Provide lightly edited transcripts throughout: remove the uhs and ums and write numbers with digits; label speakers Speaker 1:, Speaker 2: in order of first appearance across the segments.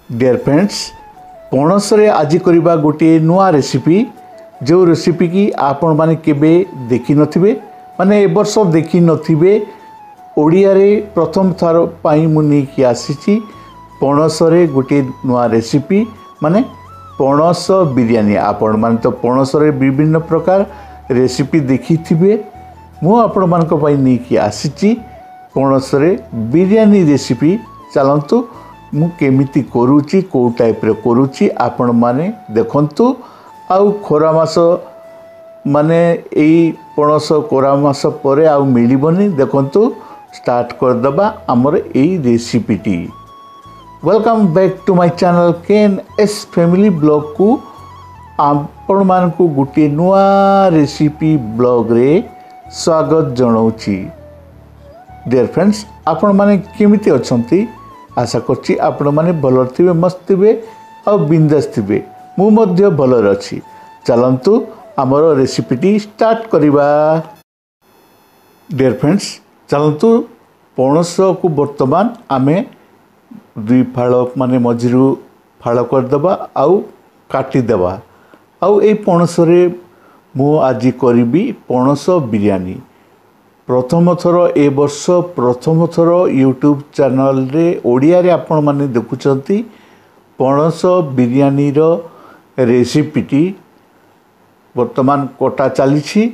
Speaker 1: Dear friends पणस रे आज करबा गोटे नुआ रेसिपी जो रेसिपी की आपण माने केबे देखि नथिबे माने ए वर्ष देखि नथिबे ओडिया रे प्रथम थर पाई मुनि की आसीची पणस रे गोटे नुआ रेसिपी माने पणस बिरयानी। आपण माने तो पणस रे विभिन्न प्रकार रेसिपी देखि थिबे मु आपण मान को पाई नि की आसीची पणस रे बिरयानी रेसिपी। चलंतु मु केमिति करूची को टाइप रे करूची आपण माने देखंतु। आउ खोरा मास माने एई पणस खोरा मास परे आउ मिलिबनी देखंतु स्टार्ट कर दबा हमर एई रेसिपी टी। Welcome back to my channel Ken's family blog को आपण मान को गुटे नुआ रेसिपी ब्लॉग रे स्वागत जणाउची। डियर फ्रेंड्स आपण माने केमिति अछंती आशा करछि आपण माने भल थिबे मस्त थिबे आ बिंदास थिबे मु मध्य भलर अछि। चलंतु हमर रेसिपी टी स्टार्ट करिबा। डियर फ्रेंड्स चलंतु पणस को वर्तमान आमे दुई फाळ माने मझिरु फाळ कर दबा आउ काटी देबा। आउ ए पणस रे मु आज करिबी पणस बिरयानी। प्रथम थर ए वर्ष प्रथम थर यूट्यूब चैनल रे ओडिया रे आपण माने देखुचंती पणस बिरयानी रो रेसिपी टी वर्तमान कोटा चली।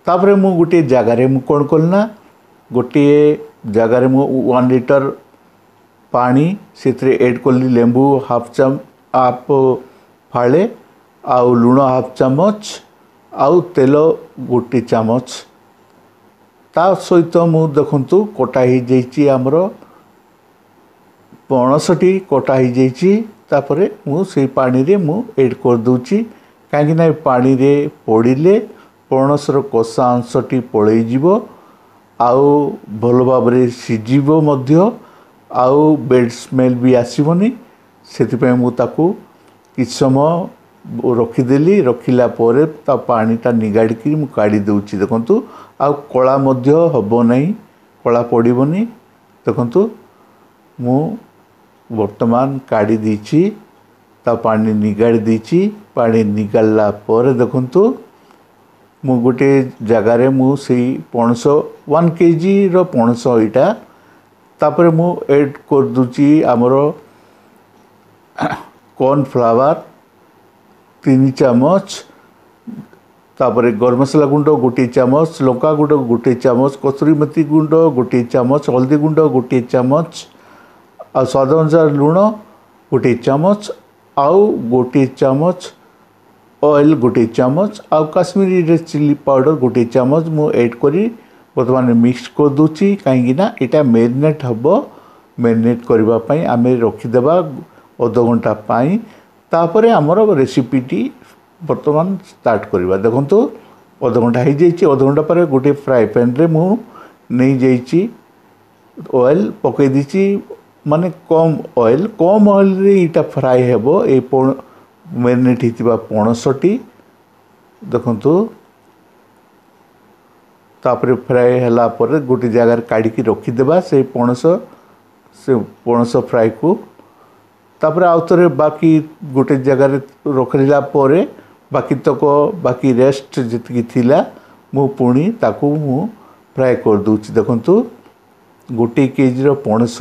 Speaker 1: तापरे मु गोटे जगार मु कौन करना गोटे जगार मु 1 लीटर पानी से ऐड कली लेंबू हाफ फाड़े आउ लुण हाफ चामच आउ तेल गोटे चामच ता सहित मु देखंतु कोटा ही जाइछि हमर पणसटी कोटा ही जाइछि। तापरे मु से पानी रे मु ऐड कर दूची काहे ना पानी रे पड़िले पणस रो कषा अंशटी पळै जीवो आउ भल भाव रे सिजिबो मध्य आउ बेड स्मेल भी आसीबनी। सेति पे मु ताकू किछ समय रखिदेली रखिला परे ता पानीटा निगाड़ी मु काढ़ी दूची। देखंतु आउ कला मध्य हबो नहीं कला पड़िबनी। देखंतु मु वर्तमान काढ़ी दीची ता पानी निगाड़ी दीची। पानी निगाला परे देखंतु मु गोटे जगार मु सेई पणस 1 केजी रो पणस इटा तापरे मु ऐड कर दूची हमर कॉर्न फ्लावर 3 चामच तापरे गरम मसला गुंड गोटे चामच लंका गुंड गोटे चामच कस्तूरी मेथी गुंड गोटे चामच हल्दी गुंड गोटे चामच आ स्वाद अनुसार लुण गोटे चामच आउ गोटे चामच ऑयल गोटे चामच आउ काश्मीरी रेड चिली पाउडर गोटे चामच मु ऐड करी वर्तमान मिक्स कर दूची कहीं ना इटा मैरिनेट हबो। मैरिनेट करबा पई आमे रखी देबा आधा घंटा पई। तापरे हमर रेसिपी टी वर्तमान स्टार्ट करबा। देखंतु आधा घंटा हो जाइए। आधा घंटा पर गोटे फ्राई पैन रे मु नहीं जाइए ऑयल पकई दीची माने कम ऑयल रे इटा फ्राई हेबो। ए मैरिनेट हितिबा पणसटी देखंतु तापरे फ्राई हला पर गोटे जगार काढ़ी की रखी देबा से पणस फ्राई को। तापरे आउतरे बाकी गोटे जगार रखिला परे बाकी तक बाकी रेस्ट जितकी थिला मु पुणी ताकू मु फ्राई कर दूची। देखंतु गोटे केजी रो पणस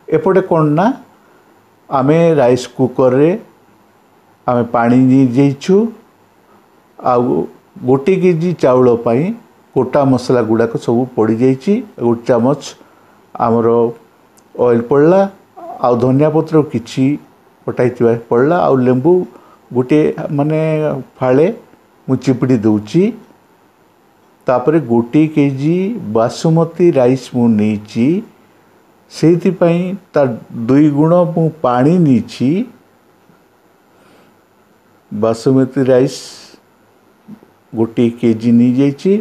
Speaker 1: एपटे कोन ना आमे राइस कुकर रे आमे पानी नि जेइछु आ गोटे केजी चाउल पाई कोटा मसला गुड़ा को सब पड़ी जाइछि। 1 चामच आमर ऑयल पड़ला आ धनिया पत्र किछि कटाई पड़ला आ लेंबू गोटे माने फाळे मु चिपड़ी दूची। तापरे गोटे केजी बासमती राइस मु नेछि सेति पई ता 2 गुण मु पानी नीछि। बासमती राइस गोटे केजी नी जाइछि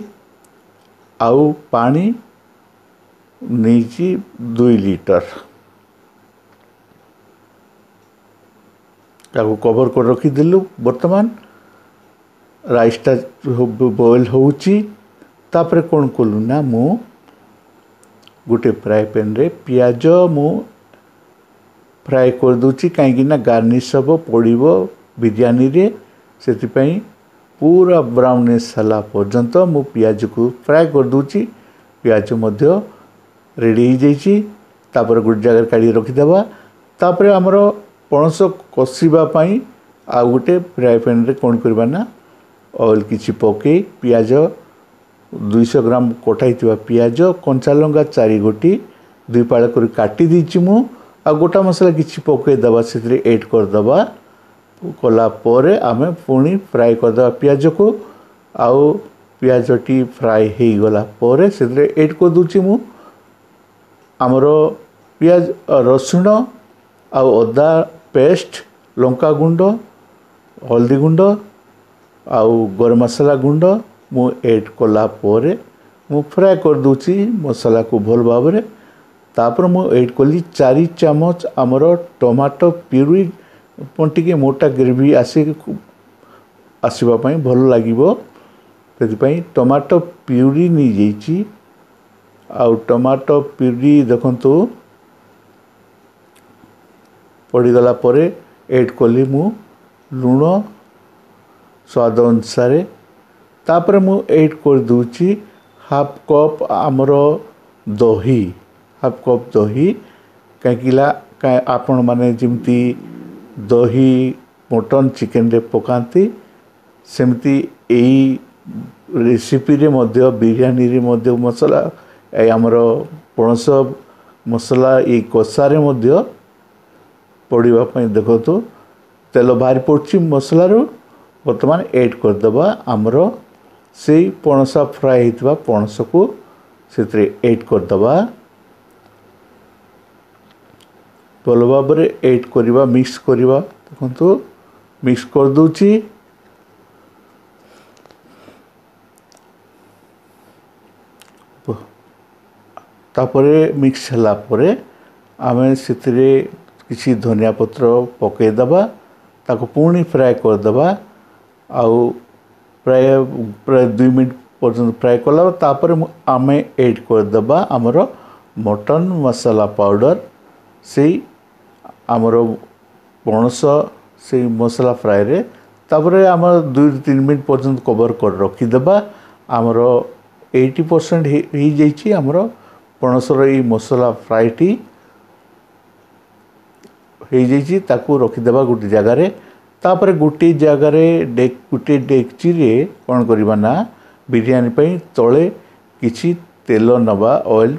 Speaker 1: आउ पानी नीची 2 लीटर ताको कवर कर रखी दिलु। वर्तमान राइसटा बॉयल होउची। तापरे कोन कलु ना मु गोटे फ्राई पैन रे पियाज मु फ्राए कर दूची कहीं गार्निश हम पड़ो बिरयानी रे से पूरा ब्राउनेस हला पर्यंत मु पियाज को फ्राए कर दूची पियाज मध्य रेडी हो जाइए तापर गोटे जगह काढ़ी रखीदे तापर आमर पणस कषापी आउ गोटे फ्राए पैन रे कौन करवा ना ऑयल किसी पके पियाज 200 ग्राम कटाई पियाज कंचा लंका 4 गोटी 2 पाड़ कर काटी देची मु आ गोटा मसला किसी पकईदे से ऐड करदे कलापर आम पुणी फ्राए करदे पियाज को आउ पियाजटी फ्राए हो गला से ऐड कर दूची मु आमर पियाज रसुण आउ अदा पेस्ट लंका गुंड हल्दी गुंड आउ गरम मसाला गुंड मु ऐड कला परे मु फ्राए कर दूची मसाला को भल भाव में तापर मु ऐड कली 4 चामच आमर टमाटो प्यूरी टी मोटा ग्रेवी आसवाई भल लगे से टमाटो प्यूरी नहीं जाइए आउ टमाटो प्यूरी देखंतु पड़ीगला परे ऐड कली मु लुण स्वाद अनुसार तापर मु ऐड कर दूची हाफ कप आमर दही हाफ कप दही कहीं आपण माने जिमती दही मटन चिकेन रे पकाती सेमती यही रेसिपी रे मध्य बिरयानी रे मध्य मसला आमर पणस मसला ये कषारे मध्य पड़ापी देखो तेल बाहरी पड़ी मसलार बर्तमान ऐड करदे आमर से पणस फ्राए होता पणस को से ऐड करदे भल भाव में ऐड करवा मिक्स करवा देखो मिक्स कर दूची तापरे मिक्स हला परे आमे से किसी धनिया पत्र पकईदे ताको पुणी फ्राए करदे आउ प्राय 2 मिनट पर्यंत फ्राए कला तापर आमे ऐड करदे आमर मटन मसाला पाउडर से आमर पणस से मसाला फ्राए रे तापर आमर 2-3 मिनट पर्यंत कवर कर रखीदे आमर 80% हो जाइए आमर पणसर ये मसला फ्राएटी हो जाइए ताकू रखीदे गोटे जगार तापर गोटे जगार गोटे डेक्ची रे कौन करवा ना बिरयानी पई तले किछि तेल नवा ऑयल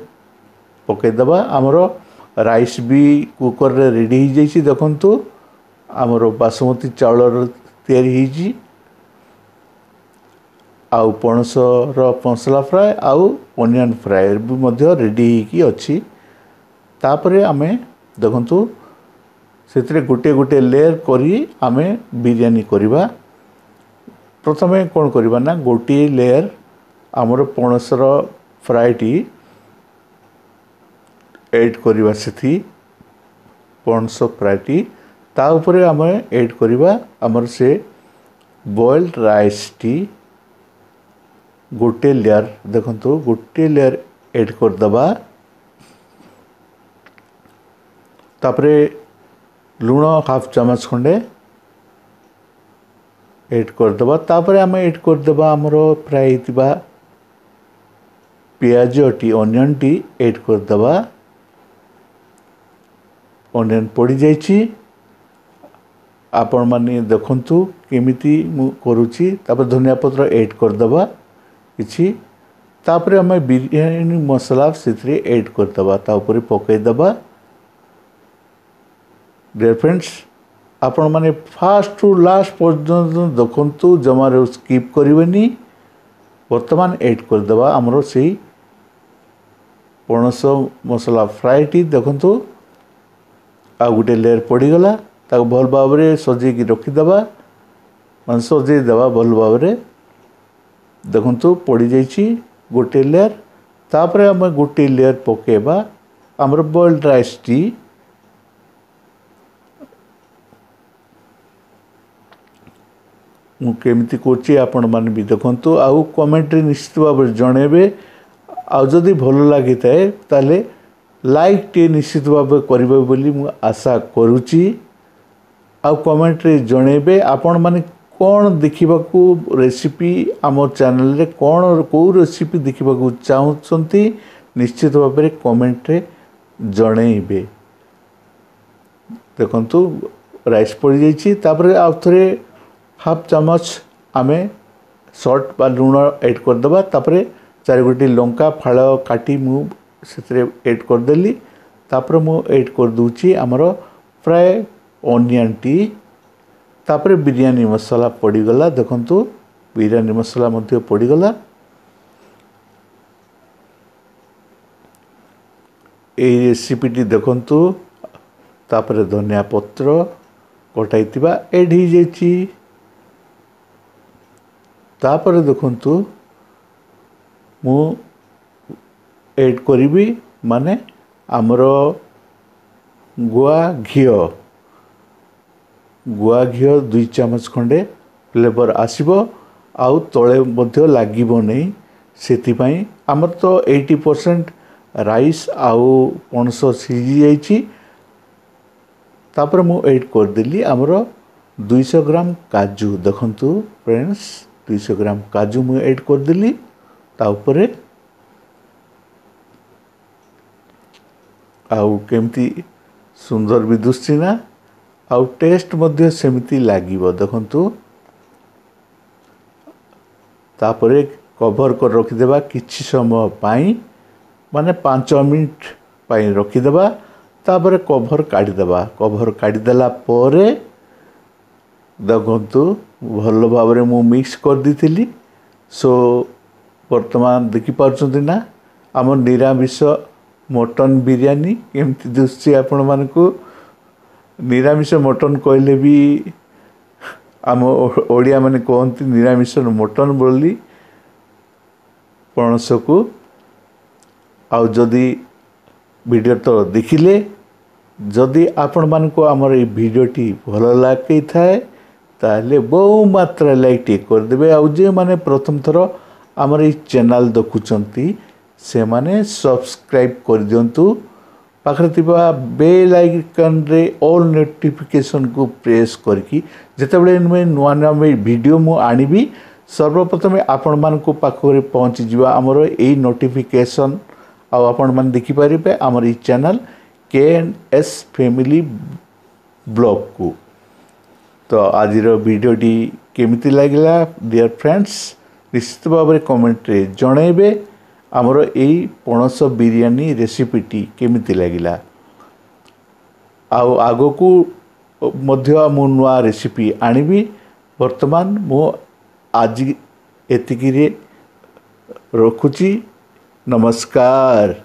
Speaker 1: पकईदे आमर राइस भी कुकर रे रेडी हो जाइए देखंतु आमर बासमती चाउल तैयारी आउ पणसर मसला फ्राए आउ ओनियन फ्राए भी मध्य रेडी होकी अच्छी तापरे आमे देखंतु से गोटे गोटे लेयर करी आमे बिरयानी करवा प्रथमे कौन करवा ना गोटे लेयर आमर पणसर फ्राएटी ऐड करवा से पणस फ्राएटी ता उपरे आमे ऐड करवा आमर से बॉइल्ड राइस टी गोटे लेयर देखंतु गोटे लेयर ऐड करदबा तापरे लुण हाफ चामच खंडे ऐड करदबा तापरे आमे ऐड करदबा आमर फ्राए हितबा पियाज टी ऑनियन टी ऐड करदबा ऑनियन पड़ी जाइछि आपण माने देखंतु केमिति मु करूछि तापर धनिया पत्र ऐड करदबा किछि तापरे आमे बिरयानी मसाला से ऐड करदबा ता ऊपर पकईदबा डियर फ्रेंड्स आपण माने फास्ट टू लास्ट पर्यंत देखंतु जमार स्किप करिवेनी वर्तमान ऐड करदबा हमरो से पणस मसला फ्राए टी देखंतु आ गोटे लेयर पड़ीगला ताको भल भाव में सजेकी रखीदबा मान सजेदेवा भल भाव में देखंतु पड़ी जाइछि गोटे लेयर तापरे आम गोटे लेयर पकेबा आमर बॉइल्ड राइस टी केमिति कोची आपण मान भी देखंतु आउ कमेंट रे निश्चित भाव में जणेबे आ जदि भल लागि थाए ताले लाइक टे निश्चित भाव करेंगे बोली मु आशा करुच्ची। आउ कमेंट रे जणेबे आपण माने कौन देखा रेसिपी आम चैनल रे कौन कौ रेसिपी देखा चाहते निश्चित भाव में कमेंट रे जणेबे। देखंतु राइस पड़ जापर आउ थे हाफ चामच आमे सॉल्ट बा लुण ऐड करदे। तापर 4 गोटी लंका फाड़ काटी मुझे ऐड करदेली। तापर मु ऐड कर दूची आमर फ्राए ऑनियन टी। तापर बिरयानी मसाला पड़ीगला। देखंतु बिरयानी मसाला मध्य पड़ीगला। এই ରେସିପିଟି ଦେଖନ୍ତୁ। ତାପରେ ଧନିଆ ପତ୍ର କଟାଇଥିବା ଏଡ୍ ହେଇଯାଇଛି। ତାପରେ ଦେଖନ୍ତୁ ମୁଁ ଏଡ୍ କରିବି ମାନେ ଆମର ଗୁଆ ଘିଅ 2 ଚାମଚ ଖଣ୍ଡେ फ्लेवर आसीबो। आउ तले मध्य लागिबो नहीं सेतिपाई हमर तो 80% राइस आउ पणस सीझी जाइछि। तापर मु ऐड कर देली हमर 200 ग्राम काजू। देखंतु फ्रेंड्स 200 ग्राम काजू मु ऐड कर देली। ता ऊपर आउ केमती सुंदर भी दुस्ती ना आउ टेस्ट मध्य सेमती लागिबो। देखंतु तापरे कवर कर रखिदेबा किछि समय पाई माने 5 मिनट पाई रखिदेबा। तापरे कवर काढ़ीदेबा। कवर काढ़ीदेला परे देखंतु भल भाव में मु मिक्स कर दी। सो वर्तमान देखि पारछंती ना आम निरामिष मटन बिरयानी केमती दुस्सी आपण मानकु। निरामिष मटन कहले भी आम ओडिया माने कहती निरामिष मटन बोली पणस को। आउ जदि वीडियो तो देखिले जदि आपण मानकु आमर ये वीडियोटी भल लगे थाए ताले बहु मात्रा लाइक टे करदेबे। आउ जे माने प्रथम थर आमर ये चैनल देखुचंती से माने सब्सक्राइब कर दियंतु। पाखरे थिबा बेल आइकन रे ऑल नोटिफिकेशन को प्रेस करके जेतेबेले मैं नुआ नुआ वीडियो मु आनिबी सर्वप्रथम आपण मानकु पाखरे पहुंची जिवा आमर ए नोटिफिकेशन। आउ आपण मान देखि परिबे आमर ई चैनल KNS फैमिली ब्लॉग को। तो आज वीडियोटी केमिति लागला डियर फ्रेंड्स निश्चित भाव में कमेंट रे जणेबे। आमर यही पणस बिरयानी रेसिपीटी केमिति लागला। आउ आगो को मध्य मु नुआ रेसिपी आनिबी। वर्तमान मु आज एतिकी रे रखुची। नमस्कार।